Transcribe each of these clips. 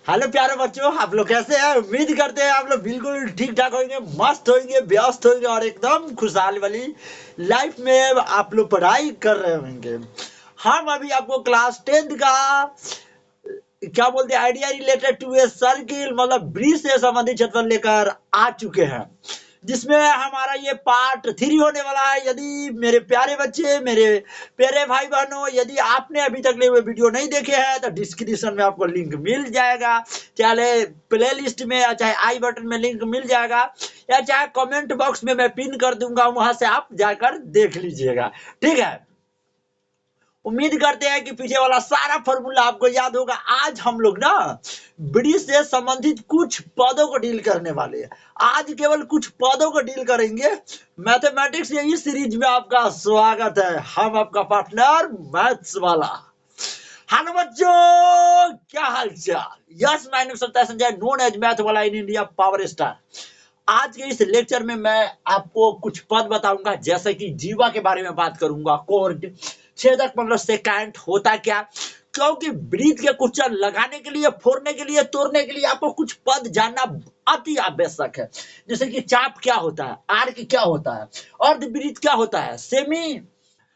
Hello प्यारे बच्चों, आप लोग कैसे हैं? उम्मीद करते हैं आप लोग बिल्कुल ठीक ठाक होंगे, मस्त होंगे, व्यस्त होंगे और एकदम खुशहाल वाली लाइफ में आप लोग पढ़ाई कर रहे होंगे। हम अभी आपको क्लास 10th का क्या बोलते हैं idea related to a circle मतलब ब्रिज से संबंधित क्षेत्र लेकर आ चुके हैं, जिसमें हमारा ये पार्ट 3 होने वाला है। यदि मेरे प्यारे बच्चे, मेरे प्यारे भाई बहनों, यदि आपने अभी तक वो वीडियो नहीं देखे हैं तो डिस्क्रिप्शन में आपको लिंक मिल जाएगा, चाहे प्ले लिस्ट में या चाहे आई बटन में लिंक मिल जाएगा, या चाहे कमेंट बॉक्स में मैं पिन कर दूंगा, वहां से आप जाकर देख लीजिएगा। ठीक है, उम्मीद करते हैं कि पीछे वाला सारा फॉर्मूला आपको याद होगा। आज हम लोग ना ब्रिज से संबंधित कुछ पदों को डील करने वाले हैं। आज केवल कुछ पदों को डील करेंगे। मैथमेटिक्स के इस सीरीज में आपका स्वागत है। हम आपका पार्टनर मैथ्स वाला। हेलो बच्चों, क्या हाल चाल? Yes, my name Satya Sanjay, known as math वाला इन इंडिया पावर स्टार। आज के इस लेक्चर में मैं आपको कुछ पद बताऊंगा, जैसे कि जीवा के बारे में बात करूंगा, कोर्ड, छेदक मतलब सेकेंड होता क्या, क्योंकि ब्रीथ के क्वेश्चन लगाने के लिए, फोड़ने के लिए, तोड़ने के लिए आपको कुछ पद जानना अति आवश्यक है। जैसे कि चाप क्या होता है, आर्क क्या होता है, अर्ध ब्रीथ क्या होता है, सेमी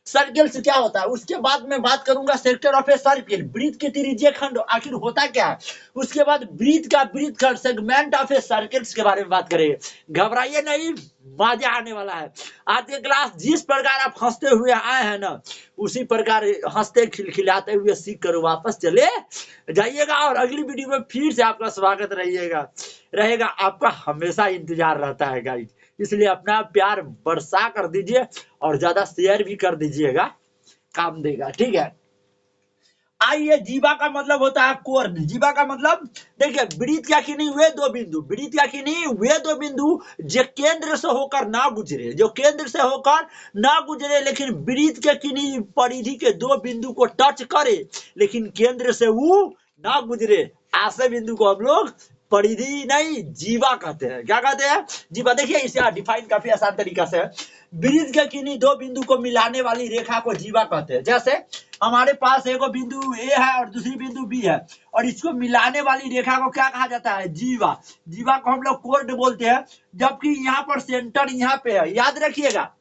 सर्किल से क्या होता है। उसके बाद मैं बात करूंगा सेक्टर ऑफ ए सर्किल, ब्रीथ के त्रिज्यीय खंड आखिर होता क्या है। उसके बाद ब्रीथ का ब्रीथ खंड, सेगमेंट ऑफ ए सर्किल्स के बारे में बात करेंगे। घबराइए नहीं, मजा आने वाला है। आज के क्लास जिस प्रकार आप हंसते हुए आए हैं ना, उसी प्रकार हंसते खिलखिलाते हुए सीख कर वापस चले जाइएगा, और अगली वीडियो में फिर से आपका स्वागत रहेगा। आपका हमेशा इंतजार रहता है गाइस, इसलिए अपना प्यार बरसा कर दीजिए और ज्यादा शेयर भी कर दीजिएगा, काम देगा। ठीक है, आइए, जीवा का मतलब होता है कोर्ण। जीवा का मतलब देखिए, ब्रीथ क्या की नहीं, वे दो बिंदु, ब्रीथ क्या की नहीं, वे दो बिंदु जो केंद्र से होकर ना गुजरे, जो केंद्र से होकर ना गुजरे, लेकिन ब्रीथ के किन्हीं परिधि के दो बिंदु को टच करे, लेकिन केंद्र से वो ना गुजरे, ऐसे बिंदु को हम लोग परिधि नहीं, जीवा कहते हैं। क्या कहते हैं? जीवा। देखिए, इसे डिफाइन काफी आसान तरीका से है। ब्रिज के किन्हीं दो बिंदु को मिलाने वाली रेखा को जीवा कहते हैं। जैसे हमारे पास एक बिंदु ए है और दूसरी बिंदु बी है, और इसको मिलाने वाली रेखा को क्या कहा जाता है? जीवा। जीवा को हम लोग कोर्ड बोलते हैं, जबकि यहाँ पर सेंटर यहाँ पे है। याद रखिएगा,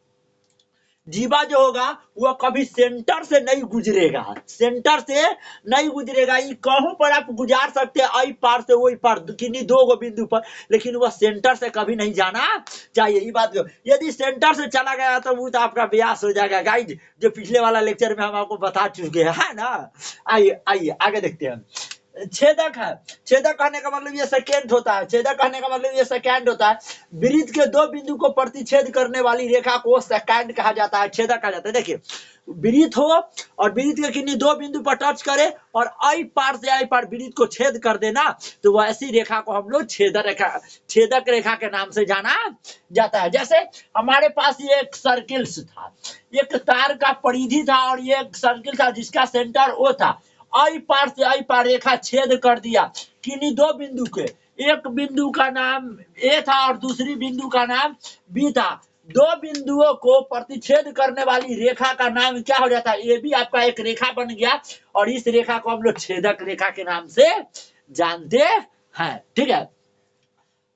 जीवा जो होगा वह कभी सेंटर से नहीं गुजरेगा, सेंटर से नहीं गुजरेगा। ये कहों पर आप गुजार सकते हैं, आई पार से वही पार, किन्हीं दो गो बिंदु पर, लेकिन वह सेंटर से कभी नहीं जाना चाहिए। ये बात, यदि सेंटर से चला गया तो वो तो आपका ब्यास हो जाएगा गाइज, जो पिछले वाला लेक्चर में हम आपको बता चुके हैं, है ना। आइए आइए आगे देखते हैं। छेदक है, छेदक कहने का मतलब ये सेकेंड होता है, छेदक कहने का मतलब ये सेकेंड होता है। वृत्त के दो बिंदु को प्रतिच्छेद करने वाली रेखा को सेकेंड कहा जाता है, छेदक कहा जाता है। देखिए, वृत्त हो और वृत्त के किन्हीं दो बिंदु पर टच करे और आई पार से आई पार वृत्त को छेद कर देना, तो वह ऐसी रेखा को हम लोग छेदक रेखा के नाम से जाना जाता है। जैसे हमारे पास ये एक सर्किल्स था, एक तार का परिधि था, और ये एक सर्किल था जिसका सेंटर ओ था। आई पार से आई पार रेखा छेद कर दिया किन्हीं दो बिंदु के, एक बिंदु का नाम ए था और दूसरी बिंदु का नाम बी था। दो बिंदुओं को प्रतिच्छेद करने वाली रेखा का नाम क्या हो जाता है? ये भी आपका एक रेखा बन गया, और इस रेखा को हम लोग छेदक रेखा के नाम से जानते हैं। ठीक है,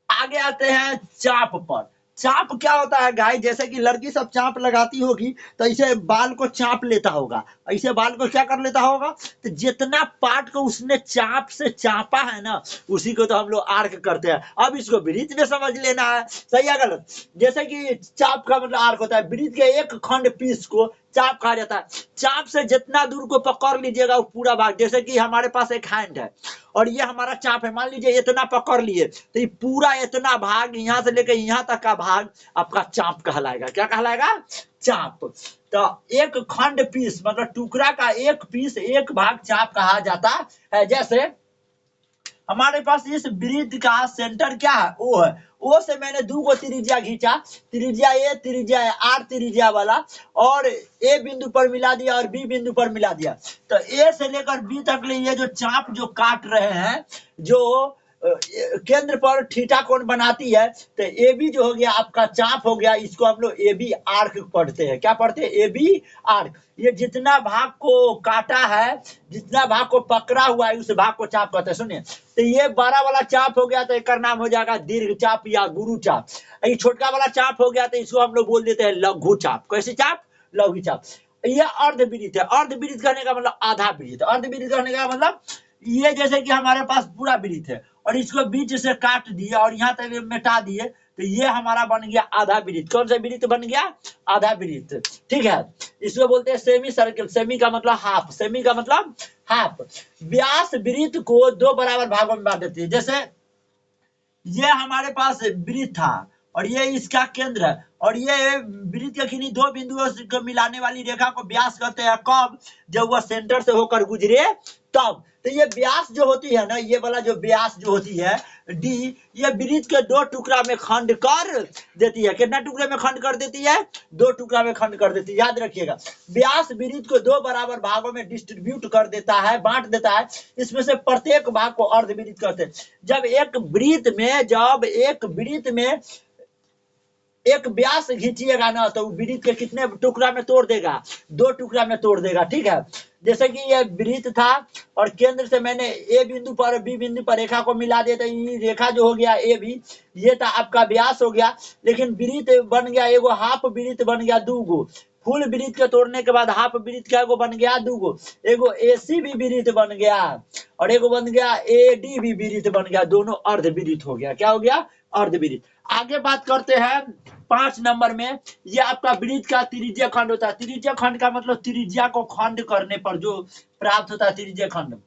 आगे आते हैं चाप पर। चाप क्या होता है गाइस? जैसे कि लड़की सब चाप लगाती होगी तो ऐसे बाल को चाप लेता होगा, ऐसे बाल को क्या कर लेता होगा, तो जितना पार्ट को उसने चाप से चापा है ना, उसी को तो हम लोग आर्क करते हैं। अब इसको वृत्त में समझ लेना है, सही है गलत? जैसे कि चाप का मतलब आर्क होता है, वृत्त के एक खंड पीस को चाप कहा जाता है। चाप से जितना दूर को पकड़ लीजिएगा वो पूरा भाग, जैसे कि हमारे पास एक हैंड है और ये हमारा चाप है, मान लीजिए इतना पकड़ लिए, तो ये पूरा इतना भाग यहाँ से लेकर यहाँ तक का भाग आपका चाप कहलाएगा। क्या कहलाएगा? चाप। तो एक खंड पीस मतलब टुकड़ा का एक पीस, एक भाग चाप कहा जाता है। जैसे हमारे पास इस वृत्त का सेंटर क्या है? ओ है। ओ से मैंने दो को त्रिज्या खींचा, त्रिज्या ए, त्रिज्या आर त्रिज्या वाला, और ए बिंदु पर मिला दिया और बी बिंदु पर मिला दिया। तो ए से लेकर बी तक ले ये जो चाप जो काट रहे हैं, जो केंद्र पर थीटा कोण बनाती है। तो ए बी जो हो गया आपका चाप हो गया, इसको हम लोग ए बी आर्क पढ़ते हैं। क्या पढ़ते हैं? A B arc. ये जितना भाग को काटा है, जितना भाग को पकड़ा हुआ है, उस भाग को चाप कहते हैं। सुनिए, तो ये बड़ा वाला चाप हो गया तो एक नाम हो जाएगा दीर्घ चाप या गुरु चाप। ये छोटका वाला चाप हो गया तो इसको हम लोग बोल देते हैं लघु चाप। कैसे चाप? लघु चाप। ये अर्धवृत्त है। अर्धवृत्त कहने का मतलब आधा वृत्त। अर्धवृत्त कहने का मतलब ये जैसे कि हमारे पास पूरा वृत्त है और इसको बीच से काट दिए और यहाँ तक मिटा दिए, तो ये हमारा बन गया आधा वृत्त। कौन सा वृत्त बन गया? आधा वृत्त। ठीक है, इसको बोलते हैं सेमी सर्कल। सेमी का मतलब हाफ। सेमी का मतलब हाफ। व्यास वृत्त को दो बराबर भागों में बांट देती है। जैसे ये हमारे पास वृत्त था और ये इसका केंद्र है और ये वृत्त के किन्हीं दो बिंदुओं को मिलाने वाली रेखा को व्यास कहते हैं। कब? जब वह सेंटर से होकर गुजरे तब। तो ये व्यास जो होती है ना, ये वाला जो व्यास जो होती है डी, ये वृत्त के दो टुकड़ा में खंड कर देती है। कितना टुकड़े में खंड कर देती है? दो टुकड़ा में खंड कर देती है। याद रखिएगा, व्यास वृत्त को दो बराबर भागों में डिस्ट्रीब्यूट कर देता है, बांट देता है। इसमें से प्रत्येक भाग को अर्धवृत्त कहते हैं। जब एक वृत्त में एक व्यास खींचिएगा ना, तो वृत्त के कितने टुकड़ा में तोड़ देगा? दो टुकड़ा में तोड़ देगा। ठीक है, जैसे कि ये वृत्त था और केंद्र से मैंने ए बिंदु पर बी बिंदु पर रेखा को मिला दिया, तो ये रेखा जो हो गया ए बी, ये था आपका व्यास हो गया। लेकिन वृत्त बन गया एगो, हाफ वृत्त बन गया दूगो। फुल वृत्त के तोड़ने के बाद हाफ वृत्त क्या एगो बन गया? दूगो। एगो एसी भी वृत्त बन गया और एगो बन गया एडी भी वृत्त बन गया। दोनों अर्धवृत्त हो गया। क्या हो गया? अर्धवृत्त। आगे बात करते हैं 5 नंबर में। ये आपका वृत्त का त्रिज्या खंड होता है। त्रिज्या खंड का मतलब त्रिज्या को खंड करने पर जो प्राप्त होता है त्रिज्या खंड।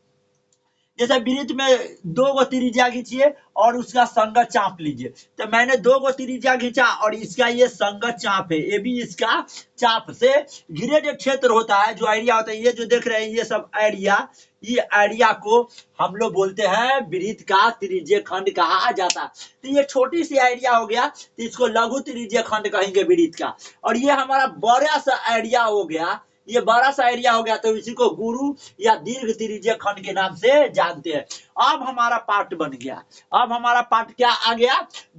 जैसे वृत्त में दो गो त्रिज्या खींचिए और उसका संगत चाप लीजिए। तो मैंने दो गो त्रिज्या खींचा और इसका ये संगत चाप है, ये भी इसका चाप से घिरे जो क्षेत्र होता है, जो एरिया होता है, ये जो देख रहे हैं ये सब एरिया, ये एरिया को हम लोग बोलते हैं वृत्त का त्रिज्य खंड कहा जाता है। तो ये छोटी सी एरिया हो गया तो इसको लघु त्रिज्य खंड कहेंगे वृत्त का। और ये हमारा बड़ा सा एरिया हो गया, ये बड़ा सा एरिया हो गया तो इसी को गुरु या दीर्घ त्रिज्य खंड के नाम से जानते हैं। अब हमारा पार्ट बन गया। अब हमारा पार्ट क्या आ गया?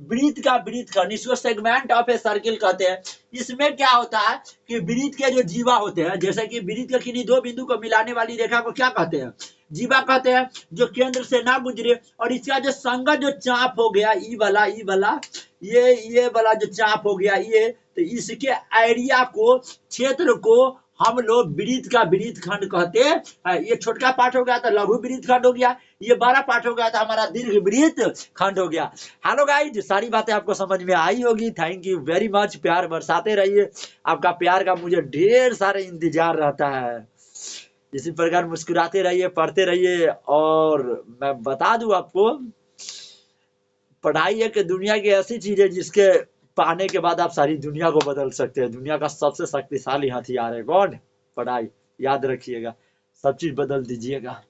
वृत्त का वृत्त खंड। इसको सेगमेंट ऑफ ए सर्किल कहते हैं। इसमें क्या होता है कि वृत्त के जो जीवा होते हैं, जैसे कि वृत्त के किन्हीं दो बिंदु को मिलाने वाली रेखा को क्या कहते हैं? जीवा कहते हैं, जो केंद्र से ना गुजरे। और इसका जो संगत जो चाप हो गया ई वाला ये वाला जो चाप हो गया ये, तो इसके एरिया को, क्षेत्र को हम लोग वृत्त का वृत्त खंड कहते हैं। ये छोटका पार्ट हो गया तो लघु वृत्त खंड हो गया, ये बड़ा पार्ट हो गया तो हमारा दीर्घ वृत्त खंड हो गया। हेलो गाइस, सारी बातें आपको समझ में आई होगी। Thank you very much. प्यार बरसाते रहिए। आपका प्यार का मुझे ढेर सारे इंतजार रहता है। इसी प्रकार मुस्कुराते रहिए, पढ़ते रहिए। और मैं बता दूं आपको, पढ़ाई एक दुनिया की ऐसी चीज है जिसके पाने के बाद आप सारी दुनिया को बदल सकते हैं। दुनिया का सबसे शक्तिशाली हथियार है कौन? पढ़ाई। याद रखिएगा, सब चीज बदल दीजिएगा।